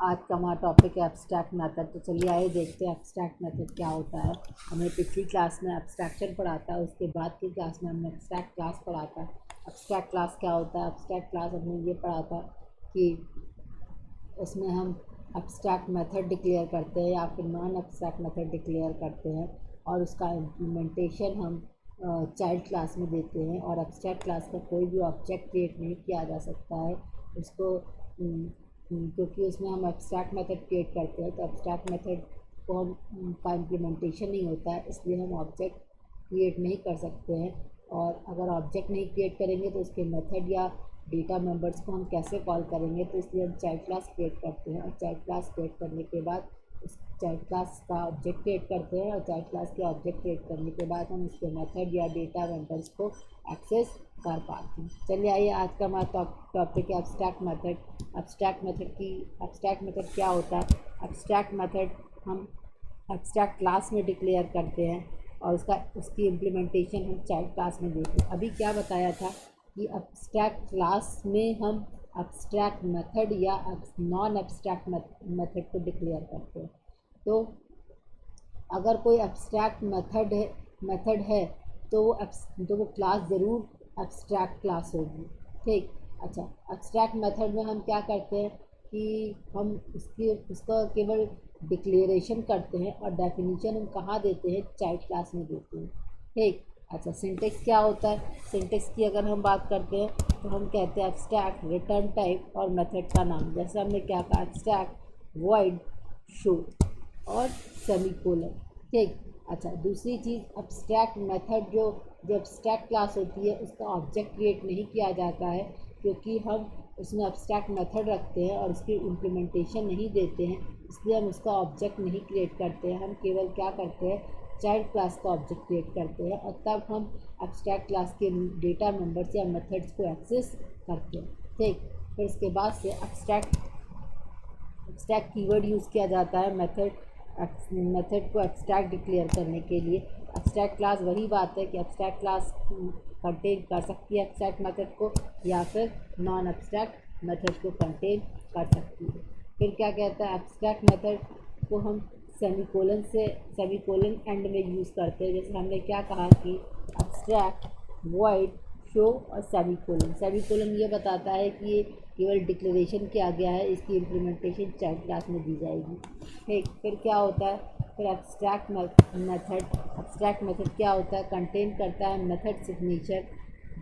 आज का हमारा टॉपिक है एब्स्ट्रैक्ट मेथड। तो चलिए आइए देखते हैं एब्स्ट्रैक्ट मेथड क्या होता है। हमने पिछली क्लास में एब्स्ट्रैक्शन पढ़ा था, उसके बाद की क्लास में हमने एब्स्ट्रैक्ट क्लास पढ़ा था। एब्स्ट्रैक्ट क्लास क्या होता है? एब्स्ट्रैक्ट क्लास हमने ये पढ़ा था कि उसमें हम एब्स्ट्रैक्ट मेथड डिक्लेयर करते हैं या फिर नॉन एब्स्ट्रैक्ट मेथड डिक्लेयर करते हैं और उसका इम्प्लीमेंटेशन हम चाइल्ड क्लास में देते हैं। और एब्स्ट्रैक्ट क्लास का कोई भी ऑब्जेक्ट क्रिएट नहीं किया जा सकता है उसको, क्योंकि उसमें हम एब्स्ट्रैक्ट मेथड क्रिएट करते हैं। तो एब्स्ट्रैक्ट मेथड को हम का इम्प्लीमेंटेशन नहीं होता है, इसलिए हम ऑब्जेक्ट क्रिएट नहीं कर सकते हैं। और अगर ऑब्जेक्ट नहीं क्रिएट करेंगे तो उसके मेथड या डेटा मेंबर्स को हम कैसे कॉल करेंगे? तो इसलिए हम चाइल्ड क्लास क्रिएट करते हैं और चाइल्ड क्लास क्रिएट करने के बाद उस चाइल्ड क्लास का ऑब्जेक्ट क्रिएट करते हैं और चाइल्ड क्लास के ऑब्जेक्ट क्रिएट करने के बाद हम उसके मेथड या डेटा मेंबर्स को एक्सेस कर पाते हैं। चलिए आइए, आज का हमारा टॉपिक है एब्स्ट्रैक्ट मेथड। एब्स्ट्रैक्ट मेथड क्या होता है? एब्स्ट्रैक्ट मेथड हम एब्स्ट्रैक्ट क्लास में डिक्लेयर करते हैं और उसकी इम्प्लीमेंटेशन हम चाइल्ड क्लास में देते हैं। अभी क्या बताया था कि एब्स्ट्रैक्ट क्लास में हम एब्स्ट्रैक्ट मेथड या नॉन एब्स्ट्रैक्ट मेथड को डिक्लेयर करते हैं। तो अगर कोई एब्स्ट्रैक्ट मेथड है तो वो क्लास ज़रूर एब्स्ट्रैक्ट क्लास होगी। ठीक, अच्छा, एब्स्ट्रैक्ट मेथड में हम क्या करते हैं कि हम उसका केवल डिक्लेरेशन करते हैं और डेफिनेशन हम कहाँ देते हैं? चाइल्ड क्लास में देते हैं। ठीक, अच्छा, सिंटेक्स क्या होता है? सिंटेक्स की अगर हम बात करते हैं तो हम कहते हैं एब्स्ट्रैक्ट रिटर्न टाइप और मेथड का नाम। जैसे हमने क्या कहा, एब्स्ट्रैक्ट वॉइड शो और सेमीकोलन। ठीक, अच्छा, दूसरी चीज़, एब्स्ट्रैक्ट मेथड जो एब्स्ट्रैक्ट क्लास होती है उसका ऑब्जेक्ट क्रिएट नहीं किया जाता है, क्योंकि हम उसमें एब्स्ट्रैक्ट मेथड रखते हैं और उसकी इम्प्लीमेंटेशन नहीं देते हैं, इसलिए हम उसका ऑब्जेक्ट नहीं क्रिएट करते हैं। हम केवल क्या करते हैं, चाइल्ड क्लास का ऑब्जेक्ट क्रिएट करते हैं और तब हम एब्स्ट्रैक्ट क्लास के डेटा मेंबर्स या मेथड्स को एक्सेस करते हैं। ठीक, फिर इसके बाद से एब्स्ट्रैक्ट कीवर्ड यूज़ किया जाता है मेथड को एब्स्ट्रैक्ट डिक्लेयर करने के लिए। एब्स्ट्रैक्ट क्लास वही बात है कि एब्स्ट्रैक्ट क्लास कंटेन कर सकती है एब्स्ट्रैक्ट मेथड को या फिर नॉन एब्स्ट्रैक्ट मेथड को कंटेन कर सकती है। फिर क्या कहता है, एब्स्ट्रैक्ट मेथड को हम सेमीकोलन एंड में यूज़ करते हैं। जैसे हमने क्या कहा कि एब्स्ट्रैक्ट वॉइड शो और सेमीकोलन ये बताता है कि ये केवल डिक्लेरेशन किया गया है, इसकी इम्प्लीमेंटेशन चाइल्ड क्लास में दी जाएगी। ठीक, फिर क्या होता है, फिर एब्स्ट्रैक्ट मेथड क्या होता है? कंटेन करता है method signature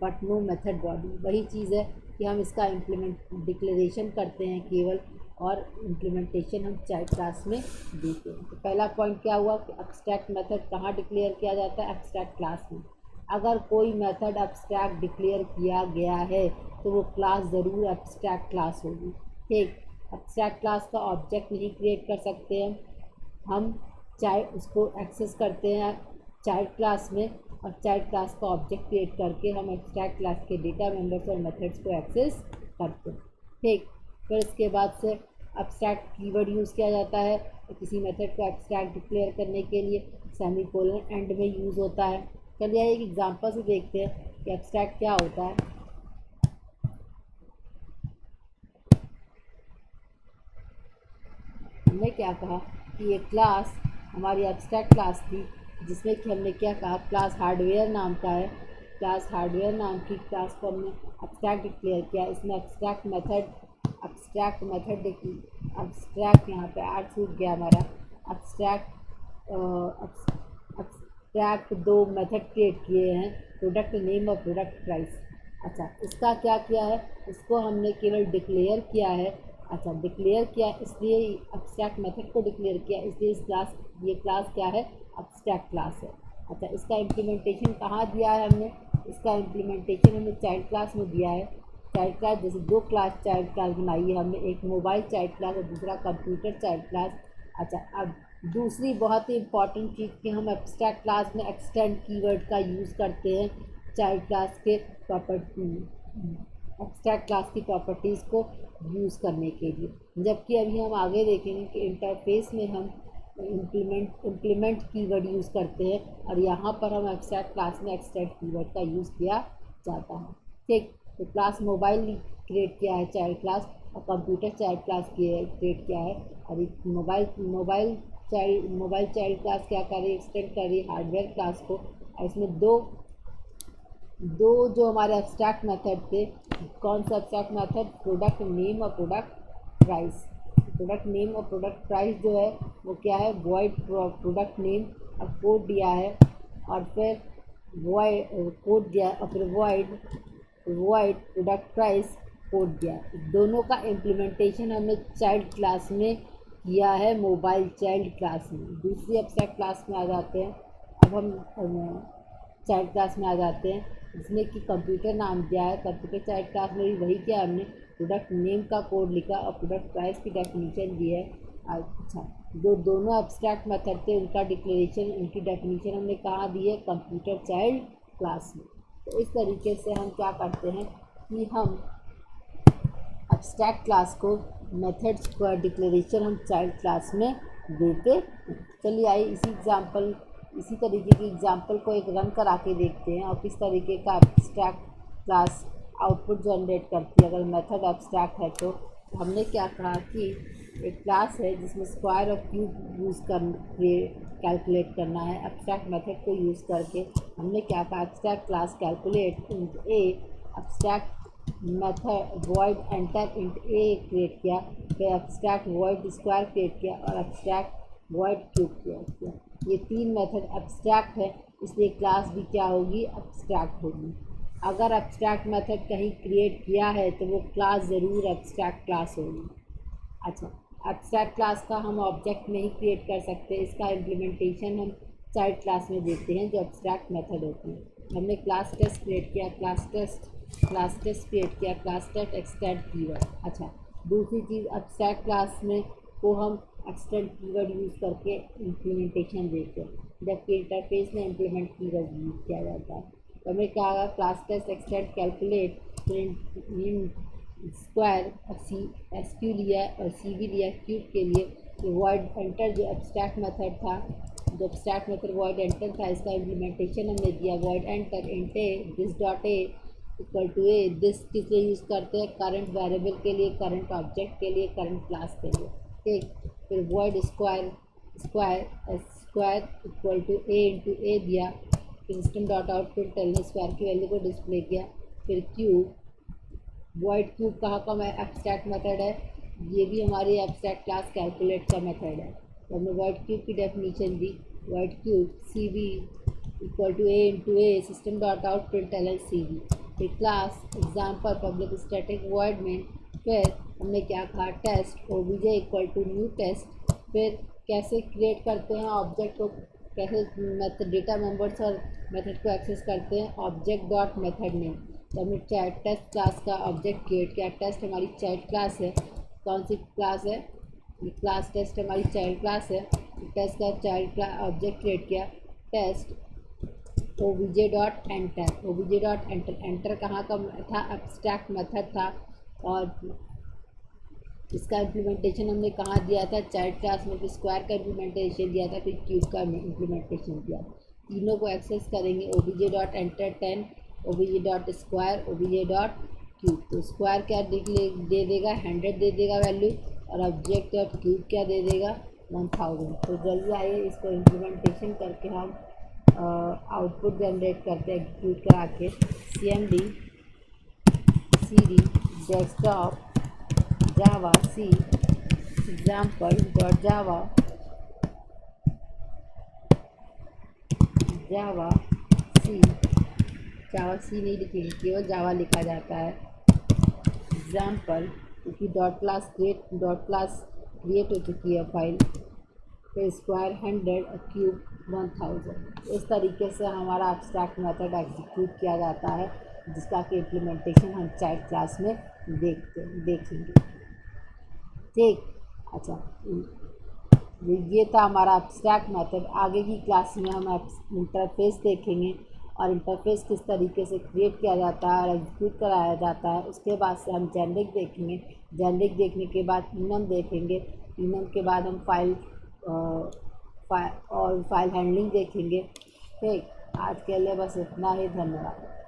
but no method body. वही चीज़ है कि हम इसका डिक्लेरेशन करते हैं केवल और इम्प्लीमेंटेशन हम चाइल्ड क्लास में देते हैं। तो पहला पॉइंट क्या हुआ कि एब्स्ट्रैक्ट मेथड कहाँ डिक्लेयर किया जाता है? एब्स्ट्रैक्ट क्लास में। अगर कोई मेथड एब्स्ट्रैक्ट डिक्लेयर किया गया है तो वो क्लास ज़रूर एब्स्ट्रैक्ट क्लास होगी। ठीक, एब्स्ट्रैक्ट क्लास का ऑब्जेक्ट नहीं क्रिएट कर सकते हैं हम, चाहे उसको एक्सेस करते हैं चाइल्ड क्लास में और चाइल्ड क्लास का ऑब्जेक्ट क्रिएट करके हम एब्स्ट्रैक्ट क्लास के डेटा मेंबर्स और मेथड्स को एक्सेस करते हैं। ठीक, फिर इसके बाद से एब्स्ट्रैक्ट कीवर्ड यूज़ किया जाता है किसी मेथड को एब्स्ट्रैक्ट डिक्लेयर करने के लिए। सेमीकोलन एंड में यूज़ होता है। चलिए एक एग्जांपल से देखते हैं कि एब्स्ट्रैक्ट क्या होता है। हमने क्या कहा कि ये क्लास हमारी एब्स्ट्रैक्ट क्लास थी, जिसमें कि हमने क्या कहा, क्लास हार्डवेयर नाम का है। क्लास हार्डवेयर नाम की क्लास को हमने एब्स्ट्रैक्ट डिक्लेयर किया। इसमें एब्स्ट्रैक्ट यहाँ पे आर छूट गया हमारा। एब्स्ट्रैक्ट दो मेथड क्रिएट किए हैं, प्रोडक्ट नेम और प्रोडक्ट प्राइस। अच्छा, इसका क्या किया है, इसको हमने केवल डिक्लेयर किया है। अच्छा, डिक्लेयर किया इसलिए एब्स्ट्रैक्ट मेथड को डिक्लेयर किया, इसलिए ये क्लास क्या है? एब्स्ट्रैक्ट क्लास है। अच्छा, इसका इम्प्लीमेंटेशन कहाँ दिया है हमने? इसका इम्प्लीमेंटेशन हमने चाइल्ड क्लास में दिया है। चाइल्ड क्लास, जैसे दो क्लास चाइल्ड क्लास बनाई है हमने, एक मोबाइल चाइल्ड क्लास और दूसरा कंप्यूटर चाइल्ड क्लास। अच्छा, अब दूसरी बहुत ही इंपॉर्टेंट चीज़ कि हम एब्स्ट्रैक्ट क्लास में एक्सटेंड कीवर्ड का यूज़ करते हैं चाइल्ड क्लास के एब्स्ट्रैक्ट क्लास की प्रॉपर्टीज़ को यूज़ करने के लिए। जबकि अभी हम आगे देखेंगे कि इंटरफेस में हम इम्प्लीमेंट कीवर्ड यूज़ करते हैं और यहाँ पर हम एब्स्ट्रैक्ट क्लास में एक्सटेंड कीवर्ड का यूज़ किया जाता है। ठीक, तो क्लास मोबाइल क्रिएट किया है चाइल्ड क्लास, और कंप्यूटर चाइल्ड क्लास क्रिएट किया है। और एक मोबाइल चाइल्ड क्लास क्या कर रही है, एक्सटेंड कर रही है हार्डवेयर क्लास को। और इसमें दो जो हमारे एब्स्ट्रैक्ट मेथड थे, कौन सा एब्स्ट्रैक्ट मेथड, प्रोडक्ट नेम और प्रोडक्ट प्राइस। प्रोडक्ट नेम और प्रोडक्ट प्राइस जो है वो क्या है, वॉइड प्रोडक्ट नेम और कोड दिया है, और फिर वॉइड कोड दिया और फिर वॉइड प्रोडक्ट प्राइस कोड दिया। दोनों का इम्प्लीमेंटेशन हमने चाइल्ड क्लास में किया है, मोबाइल चाइल्ड क्लास में। दूसरी एब्स्ट्रैक्ट क्लास में आ जाते हैं। अब हम चाइल्ड क्लास में आ जाते हैं, जिसमें कि कंप्यूटर नाम दिया है। कंप्यूटर चाइल्ड क्लास में भी वही किया हमने, प्रोडक्ट नेम का कोड लिखा और प्रोडक्ट प्राइस की डेफिनेशन दी है। अच्छा, दोनों एब्स्ट्रैक्ट मेथड थे, उनका डिक्लेरेशन, उनकी डेफिनेशन हमने कहाँ दी है, कंप्यूटर चाइल्ड क्लास में। तो इस तरीके से हम क्या करते हैं कि हम एब्स्ट्रैक्ट क्लास को मेथड्स का डिक्लेरेशन हम चाइल्ड क्लास में देते। चलिए आइए इसी तरीके की एग्जांपल को एक रन करा के देखते हैं और किस तरीके का एब्स्ट्रैक्ट क्लास आउटपुट जनरेट करती है। अगर मेथड एब्स्ट्रैक्ट है तो हमने क्या कहा कि एक क्लास है जिसमें स्क्वायर और क्यूब यूज़ कर कैलकुलेट करना है। एब्स्ट्रैक्ट मेथड को यूज़ करके हमने क्या कहा, abstract class calculate int a, abstract method void enter int a create किया, फिर एब्स्ट्रैक्ट वॉइड स्क्वायर क्रिएट किया और एब्स्ट्रैक्ट वॉइड क्यूब क्रिएट किया। ये तीन मेथड एब्स्ट्रैक्ट है, इसलिए क्लास भी क्या होगी, एब्स्ट्रैक्ट होगी। अगर एब्स्ट्रैक्ट मेथड कहीं क्रिएट किया है तो वो क्लास ज़रूर एब्स्ट्रैक्ट क्लास होगी। अच्छा, एब्स्ट्रैक्ट क्लास का हम ऑब्जेक्ट नहीं क्रिएट कर सकते, इसका इम्प्लीमेंटेशन हम चाइल्ड क्लास में देखते हैं जो एब्स्ट्रैक्ट मेथड होती है। हमने क्लास टेस्ट क्रिएट किया, क्लास टेस्ट क्रिएट किया, क्लास टेस्ट एक्सटेंड कीवर्ड। अच्छा, दूसरी चीज़ एब्स्ट्रैक्ट क्लास में को हम एक्सटेंड कीवर्ड यूज़ करके इम्प्लीमेंटेशन देखते हैं, जबकि इंटरफेस में इम्प्लीमेंट कीवर्ड यूज़ किया जाता है। तो हमें क्या होगा, class test extend calculate, square और एस क्यू लिया और सी भी लिया क्यूब के लिए। वॉइड एंटर जो एब्स्ट्रैक्ट मेथड था, जो एब्स्ट्रैक्ट मेथड वॉइड एंटर था, इसका इम्प्लीमेंटेशन हमने दिया, void enter int a this dot a equal to a. This किस लिए यूज़ करते हैं, करंट वेरिएबल के लिए, करंट ऑब्जेक्ट के लिए, करंट क्लास के लिए। ठीक, फिर void square equal to a into a दिया, फिर system dot out println square की वैल्यू को डिस्प्ले किया। फिर क्यूब, वॉइड क्यूब कहाँ का एब्स्ट्रैक्ट मेथड है, ये भी हमारी एब्स्ट्रैक्ट क्लास कैलकुलेट का मेथड है। तो हमने वॉइड क्यूब की डेफिनेशन दी, void cube C V equal to a into a, system dot out println C V. फिर class example public static void में, फिर हमने क्या कहा, test OBJ equal to new test. फिर कैसे क्रिएट करते हैं ऑब्जेक्ट को, कैसे मेथड डेटा मेंबर्स और मेथड को एक्सेस करते हैं, ऑब्जेक्ट डॉट मेथड नेम। तो हमने टेस्ट क्लास का ऑब्जेक्ट क्रिएट किया। टेस्ट हमारी चाइल्ड क्लास है, कौन सी क्लास है, ये क्लास टेस्ट हमारी चाइल्ड क्लास है। टेस्ट का चाइल्ड क्लास ऑब्जेक्ट क्रिएट किया, test obj dot enter, obj dot enter. Enter कहाँ का था, एब्स्ट्रैक्ट मेथड था, और इसका इम्प्लीमेंटेशन हमने कहाँ दिया था, चाइल्ड क्लास में। फिर स्क्वायर का इम्प्लीमेंटेशन दिया था, फिर क्यूब का इम्प्लीमेंटेशन दिया। तीनों को एक्सेस करेंगे, OBJ dot enter 10, OBJ dot square, OBJ dot cube. तो स्क्वायर क्या दे देगा, 100 दे देगा वैल्यू, और ऑब्जेक्ट डॉट क्यूब क्या दे देगा, 1000। तो जल्दी आइए इसको इम्प्लीमेंटेशन करके हम आउटपुट जनरेट करते हैं एग्जीक्यूट करा के। cmd cd डेस्कटॉप जावा सी एग्जाम्पल डॉट जावा सी नहीं लिखेंगे, केवल जावा लिखा जाता है। एग्जाम्पल, क्योंकि डॉट क्लास क्रिएट हो चुकी है फाइल। फिर स्क्वायर 100 और क्यूब 1000। इस तरीके से हमारा एब्स्ट्रैक्ट मेथड एग्जीक्यूट किया जाता है, जिसका कि इम्प्लीमेंटेशन हम चाइल्ड क्लास में देखेंगे। ठीक, अच्छा, ये था हमारा एब्स्ट्रैक्ट मेथड। आगे की क्लास में हम इंटरफेस देखेंगे और इंटरफेस किस तरीके से क्रिएट किया जाता है और एग्जीक्यूट कराया जाता है। उसके बाद से हम जेनरिक देखेंगे, जेनरिक देखने के बाद इनम देखेंगे, इनम के बाद हम फाइल हैंडलिंग देखेंगे। ठीक, आज के लिए बस इतना ही, धन्यवाद।